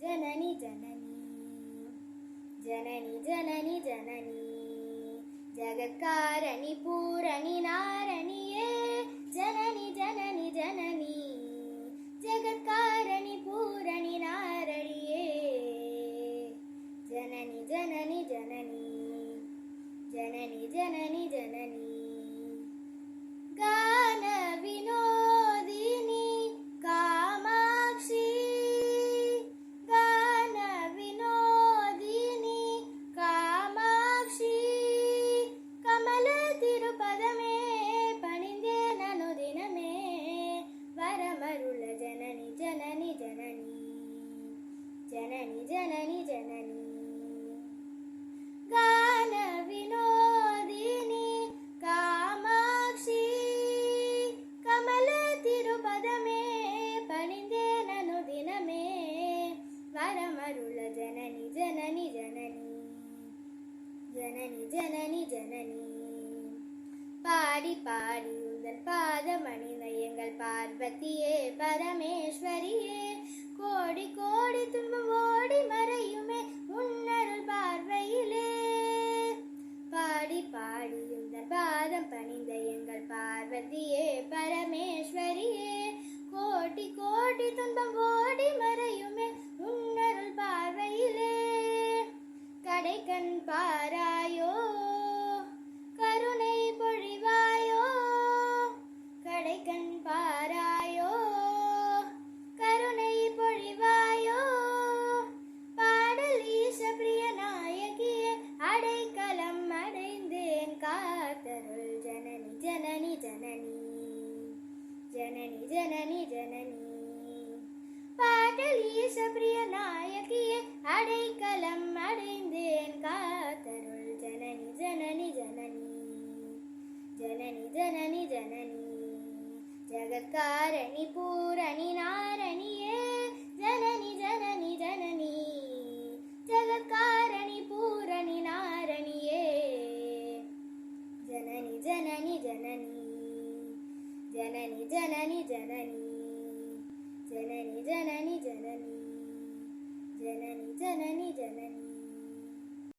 जननी जननी जननी जननी जननी जगत्कारणि पूरणि नारणिये जननी जननी जननी जगत्कारणि पूरणि नारणिये जननी जननी जननी जननी जननी जननी गान विनोदिनी कामाक्षी गान विनोदिनी कामाक्षी कमल तिरुपदमे पणिंदे ननु दिनमे वरमरुल जननी जननी जननी जननी जननी जननी गान विनोदिनी कामाक्षी कमल तिरुपदमे पणिंदे ननु दिनमे वरमरुल जननी जननी जननी जननी जननी जननी பாடி பாடி உந்தன் பாதமணிந்த எங்கள் பார்வதியே பரமேஸ்வரியே கோடி கோடி துன்பம் ஓடி மறையுமே உன்னருள் பார்வையிலே பாடி பாடி உந்தன் பாதம் பணிந்த எங்கள் பார்வதியே பரமேஸ்வரியே கோடி கோடி துன்பம் ஓடி மறையுமே உன்னருள் பார்வையிலே கடைக்கண் பாராயோ கருணை பொழிவாயோ கடைக்கண் பாராயோ கருணை பொழிவாயோ பாடல் ஈச பிரிய நாயகியே அடைக்கலம் அடைந்தேன் காத்தருள் ஜனனி ஜனனி ஜனனி ஜனனி ஜனனி ஜனனி பாடல் ஈச பிரிய நாயகியே அடைக்கலம் அடைந்தேன் காத்தருள் ஜனனி ஜனனி ஜனனி जननी जननी जननी जगत्कारणि पूरणि नारणिये जननी जननी जननी जगत्कारणि पूरणि नारणिये जननी जननी जननी जननी जननी जननी जननी जननी जननी जननी जननी जननी